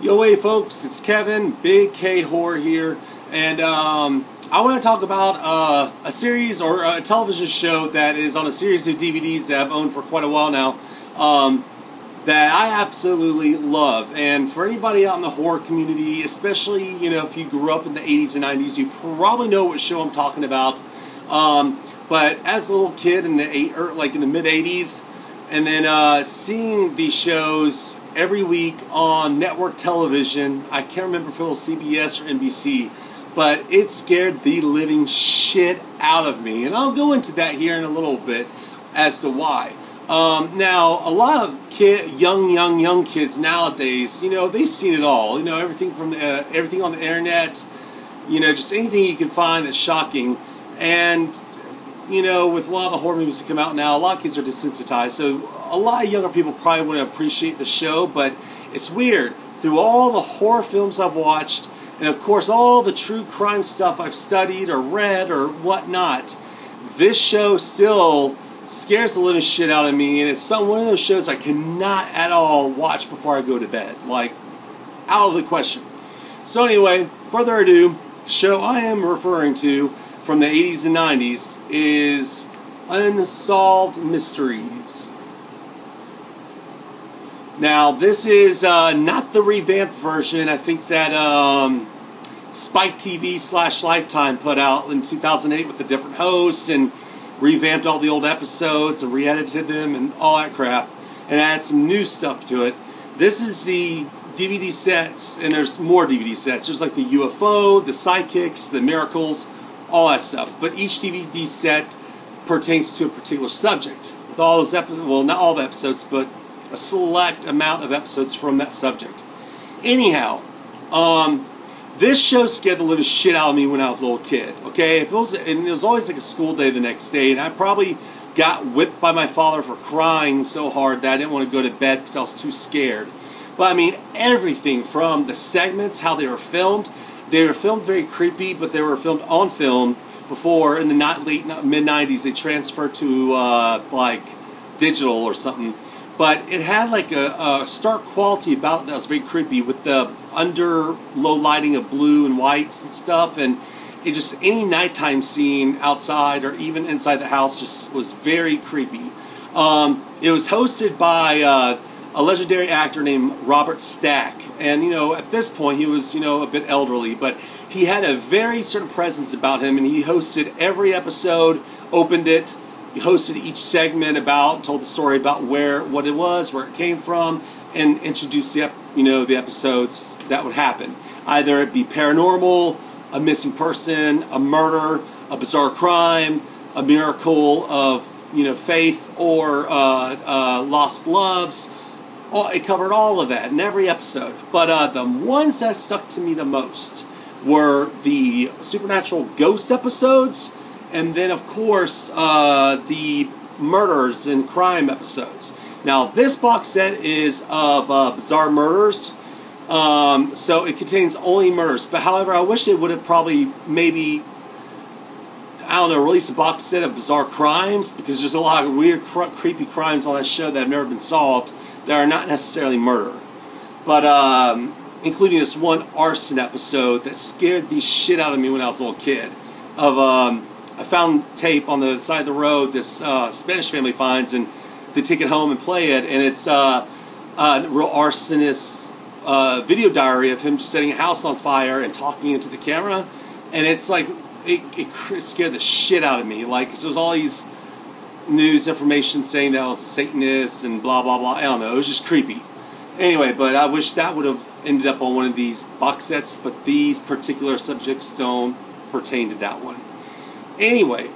Yo, hey folks, it's Kevin, Big K Horror here, and I want to talk about a series or a television show that is on a series of DVDs that I've owned for quite a while now, that I absolutely love. And for anybody out in the horror community, especially, you know, if you grew up in the 80s and 90s, you probably know what show I'm talking about. But as a little kid in the mid 80s, and then seeing these shows every week on network television, I can't remember if it was CBS or NBC, but it scared the living shit out of me. And I'll go into that here in a little bit as to why. Now, a lot of young kids nowadays, you know, they've seen it all. You know, everything from everything on the internet, you know, just anything you can find that's shocking. And you know, with a lot of the horror movies that come out now, a lot of kids are desensitized, so a lot of younger people probably wouldn't appreciate the show, but it's weird. Through all the horror films I've watched, and of course all the true crime stuff I've studied or read or whatnot, this show still scares the living shit out of me, and it's one of those shows I cannot at all watch before I go to bed. Like, out of the question. So anyway, further ado, the show I am referring to from the 80s and 90s is Unsolved Mysteries. Now, this is not the revamped version. I think that Spike TV/Lifetime put out in 2008 with a different host and revamped all the old episodes and re-edited them and all that crap and added some new stuff to it. This is the DVD sets, and there's more DVD sets. There's like the UFO, the Sidekicks, the Miracles, all that stuff. But each DVD set pertains to a particular subject. With all those episodes, well, not all the episodes, but a select amount of episodes from that subject. Anyhow, this show scared the living shit out of me when I was a little kid. Okay, and it was always like a school day the next day, and I probably got whipped by my father for crying so hard that I didn't want to go to bed because I was too scared. But I mean, everything from the segments, how they were filmed. They were filmed very creepy, but they were filmed on film before in the mid-90s. They transferred to like digital or something. But it had like a stark quality about it that was very creepy, with the low lighting of blue and whites and stuff. And it just, any nighttime scene outside or even inside the house just was very creepy. It was hosted by a legendary actor named Robert Stack, and you know, at this point he was, you know, a bit elderly, but he had a very certain presence about him, and he hosted every episode, opened it, he hosted each segment told the story about what it was, where it came from, and introduced the episodes that would happen. Either it be paranormal, a missing person, a murder, a bizarre crime, a miracle of, you know, faith, or lost loves. It covered all of that in every episode. But the ones that stuck to me the most were the supernatural ghost episodes, and then of course the murders and crime episodes. Now, this box set is of bizarre murders, so it contains only murders. But however, I wish they would have probably maybe, I don't know, released a box set of bizarre crimes, because there's a lot of weird, creepy crimes on that show that have never been solved that are not necessarily murder. But including this one arson episode that scared the shit out of me when I was a little kid. I found tape on the side of the road this Spanish family finds, and they take it home and play it, and it's a real arsonist video diary of him just setting a house on fire and talking into the camera. And it's like, it scared the shit out of me. Like, so there's all these news information saying that I was a Satanist and blah blah blah. I don't know, it was just creepy. Anyway, but I wish that would have ended up on one of these box sets, but these particular subjects don't pertain to that one. Anyway,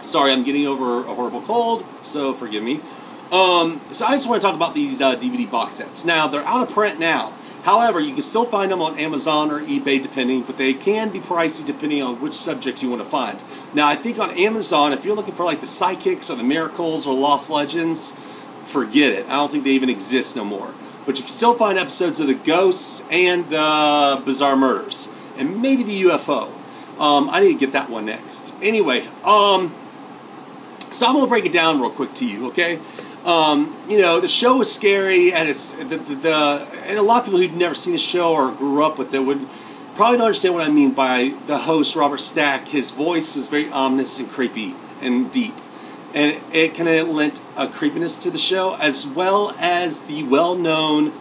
sorry, I'm getting over a horrible cold, so forgive me. So I just want to talk about these DVD box sets. Now, they're out of print now. However, you can still find them on Amazon or eBay, depending, but they can be pricey depending on which subject you want to find. Now, I think on Amazon, if you're looking for like the Sidekicks or the Miracles or Lost Legends, forget it. I don't think they even exist no more. But you can still find episodes of the Ghosts and the Bizarre Murders, and maybe the UFO. I need to get that one next. Anyway, So I'm going to break it down real quick to you, okay? You know, the show was scary, and and a lot of people who'd never seen the show or grew up with it would probably don't understand what I mean by the host, Robert Stack. His voice was very ominous and creepy and deep. And it kind of lent a creepiness to the show, as well as the well-known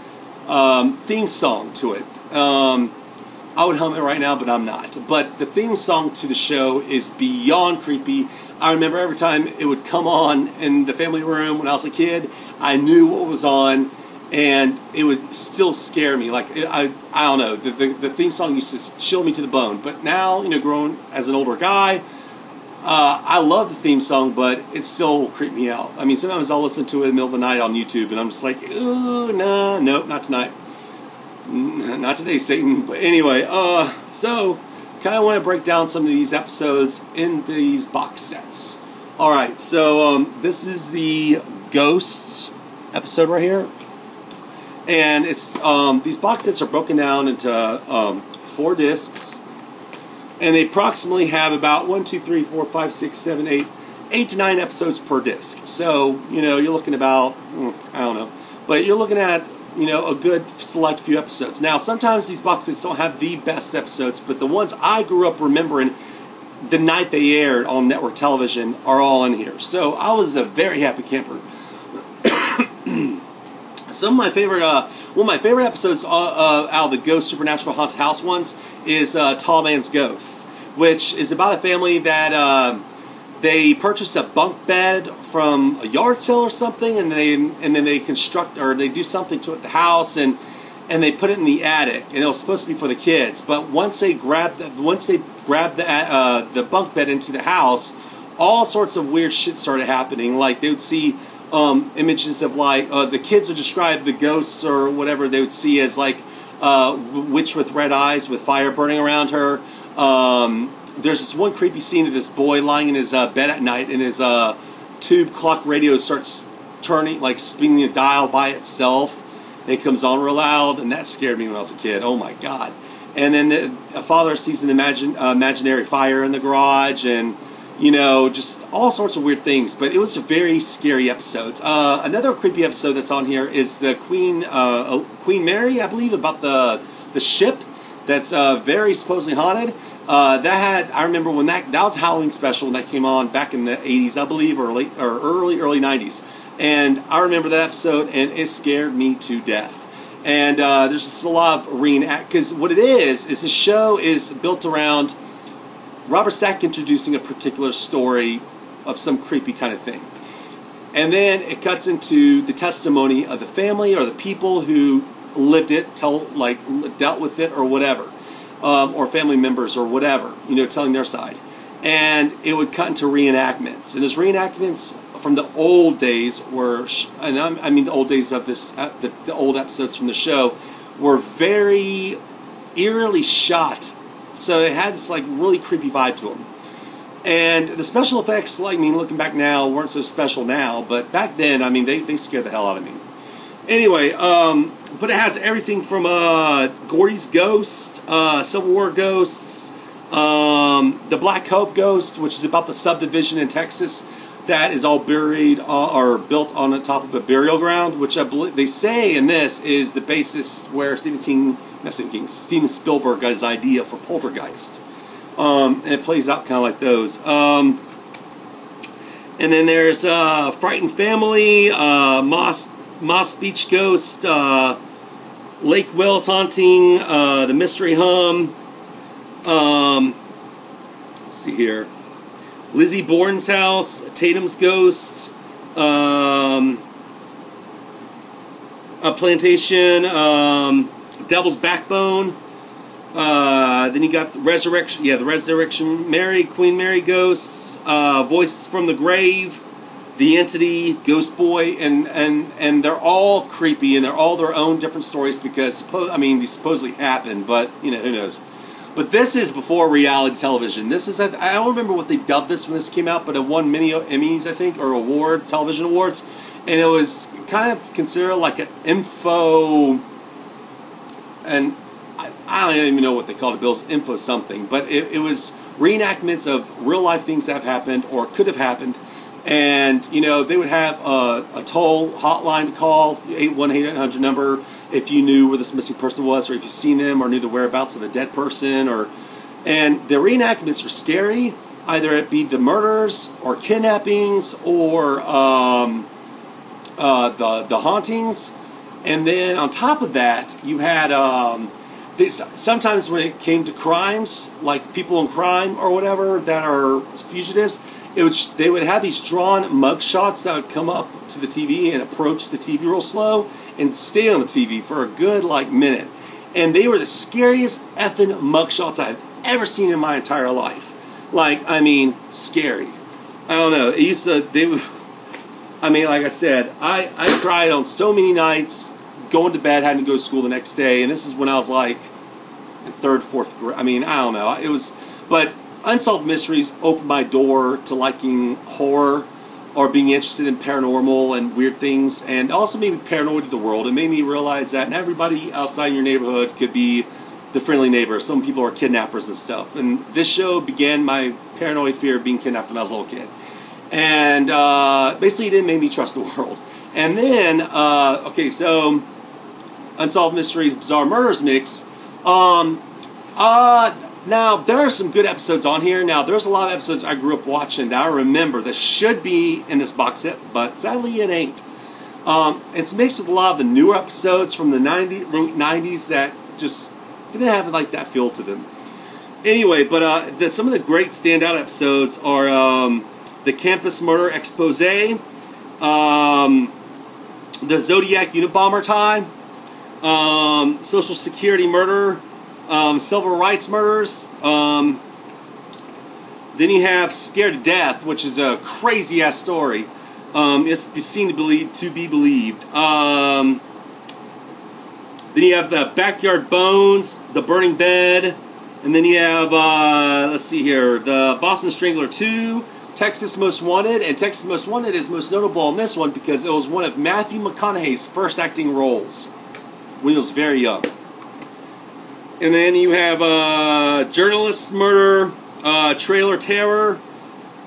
theme song to it. I would hum it right now, but I'm not. But the theme song to the show is beyond creepy. I remember every time it would come on in the family room when I was a kid, I knew what was on, and it would still scare me. Like, I don't know, the theme song used to chill me to the bone. But now, you know, growing as an older guy, I love the theme song, but it still creeped me out. I mean, sometimes I'll listen to it in the middle of the night on YouTube, and I'm just like, ooh, no, nope, not tonight. Not today, Satan. But anyway, so kind of want to break down some of these episodes in these box sets. All right, so this is the Ghosts episode right here, and it's these box sets are broken down into 4 discs, and they approximately have about 8 to 9 episodes per disc. So, you know, you're looking about, I don't know, but you're looking at, you know, a good select few episodes. Now, sometimes these box sets don't have the best episodes, but the ones I grew up remembering the night they aired on network television are all in here. So I was a very happy camper. Some of my favorite, one of my favorite episodes out of the Ghost Supernatural Haunted House ones is Tall Man's Ghost, which is about a family that they purchased a bunk bed from a yard sale or something, and then they construct, or they do something to it, the house, and they put it in the attic, and it was supposed to be for the kids. But once they grabbed the bunk bed into the house, all sorts of weird shit started happening. Like, they would see images of, like, the kids would describe the ghosts or whatever they would see as, like, witch with red eyes with fire burning around her. There's this one creepy scene of this boy lying in his bed at night, and his tube clock radio starts turning, like spinning the dial by itself. And it comes on real loud, and that scared me when I was a kid. Oh my God. And then a father sees an imaginary fire in the garage, and, you know, just all sorts of weird things. But it was a very scary episode. Another creepy episode that's on here is the Queen Mary, I believe, about the ship that's very supposedly haunted. I remember when that was a Halloween special, and that came on back in the 80s, I believe, or early 90s. And I remember that episode, and it scared me to death. And there's just a lot of reenact, because what it is the show is built around Robert Stack introducing a particular story of some creepy kind of thing. And then it cuts into the testimony of the family or the people who lived it, dealt with it or whatever. Or family members or whatever, you know, telling their side. And it would cut into reenactments. And those reenactments from the old days I mean the old days of this, the old episodes from the show, were very eerily shot. So it had this, like, really creepy vibe to them. And the special effects, like, I mean, looking back now, weren't so special now, but back then, I mean, they scared the hell out of me. Anyway, but it has everything from Gordy's Ghost, Civil War Ghosts, the Black Hope Ghost, which is about the subdivision in Texas that is all buried or built on the top of a burial ground, which I believe they say in this is the basis where Steven Spielberg got his idea for Poltergeist. And it plays out kind of like those. And then there's Frightened Family, Moss Beach Ghost, Lake Wells Haunting, The Mystery Hum. Let's see here. Lizzie Bourne's House, Tatum's Ghost, A Plantation, Devil's Backbone. Then you got the Resurrection Mary, Queen Mary Ghosts, Voices from the Grave, The Entity, Ghost Boy, and they're all creepy, and they're all their own different stories because, these supposedly happened, but, you know, who knows. But this is before reality television. This is, I don't remember what they dubbed this when this came out, but it won many Emmys, I think, or television awards, and it was kind of considered like an info, and I don't even know what they called it, Bill's info something, but it was reenactments of real life things that have happened or could have happened. And, you know, they would have a toll hotline to call, 1-800 number, if you knew where this missing person was, or if you seen them, or knew the whereabouts of a dead person, and the reenactments were scary. Either it be the murders, or kidnappings, or the hauntings. And then on top of that, you had sometimes when it came to crimes, like people in crime or whatever that are fugitives, they would have these drawn mug shots that would come up to the TV and approach the TV real slow and stay on the TV for a good minute. And they were the scariest effing mug shots I've ever seen in my entire life. I mean, scary. I don't know. It used to, I mean, like I said, I cried on so many nights, going to bed, having to go to school the next day, and this is when I was like in 3rd, 4th grade. I mean, I don't know. But Unsolved Mysteries opened my door to liking horror or being interested in paranormal and weird things, and also made me paranoid of the world. It made me realize that not everybody outside your neighborhood could be the friendly neighbor. Some people are kidnappers and stuff. And this show began my paranoid fear of being kidnapped when I was a little kid. And basically it didn't make me trust the world. And then, okay, so Unsolved Mysteries, Bizarre Murders mix. Now, there are some good episodes on here. Now, there's a lot of episodes I grew up watching that I remember that should be in this box set, but sadly it ain't. It's mixed with a lot of the newer episodes from the late 90s that just didn't have that feel to them. Anyway, but some of the great standout episodes are the Campus Murder Expose, the Zodiac Unabomber tie, Social Security Murder, Civil Rights Murders. Then you have Scared to Death, which is a crazy ass story. It's seen to be believed. Then you have the Backyard Bones, the Burning Bed, and then you have let's see here, the Boston Strangler 2, Texas Most Wanted, and Texas Most Wanted is most notable on this one because it was one of Matthew McConaughey's first acting roles when he was very young. And then you have Journalist Murder, Trailer Terror,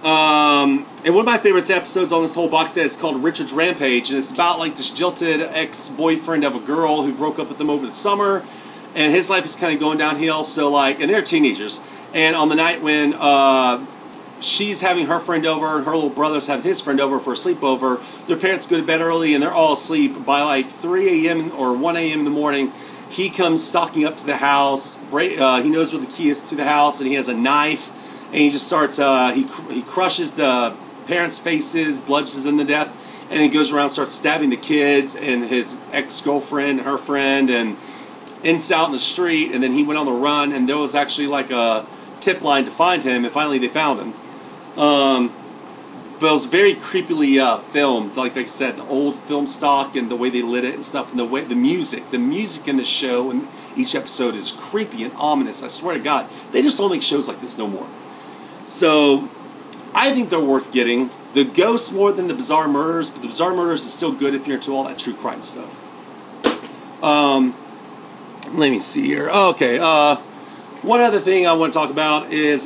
and one of my favorite episodes on this whole box set is called Richard's Rampage, and it's about this jilted ex-boyfriend of a girl who broke up with him over the summer, and his life is kind of going downhill. So and they're teenagers, and on the night when she's having her friend over and her little brother's having his friend over for a sleepover, their parents go to bed early and they're all asleep. By 3 a.m. or 1 a.m. in the morning, he comes stalking up to the house. He knows where the key is to the house, and he has a knife, and he just starts, he crushes the parents' faces, bludgeons them to death, and he goes around and starts stabbing the kids and his ex-girlfriend, her friend, and ends out in the street. And then he went on the run, and there was actually a tip line to find him, and finally they found him. But it was very creepily filmed, like I said, the old film stock and the way they lit it and stuff, and the music in the show and each episode is creepy and ominous. I swear to God, they just don't make shows like this no more. So I think they're worth getting. The Ghosts more than the Bizarre Murders, but the Bizarre Murders is still good if you're into all that true crime stuff. Let me see here. Okay, one other thing I want to talk about is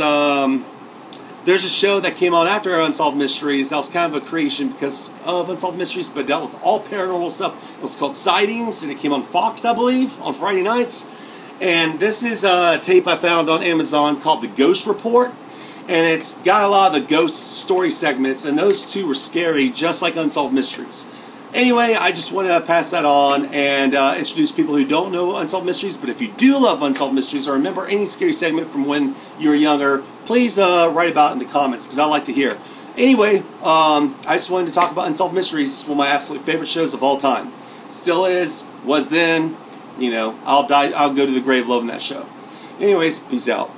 there's a show that came on after Unsolved Mysteries that was kind of a creation because of Unsolved Mysteries, but dealt with all paranormal stuff. It was called Sightings, and it came on Fox, I believe, on Friday nights. And this is a tape I found on Amazon called The Ghost Report. And it's got a lot of the ghost story segments, and those two were scary, just like Unsolved Mysteries. Anyway, I just want to pass that on and introduce people who don't know Unsolved Mysteries. But if you do love Unsolved Mysteries or remember any scary segment from when you were younger, please write about it in the comments, because I like to hear. Anyway, I just wanted to talk about Unsolved Mysteries. It's one of my absolute favorite shows of all time. Still is, was then. You know, I'll go to the grave loving that show. Anyways, peace out.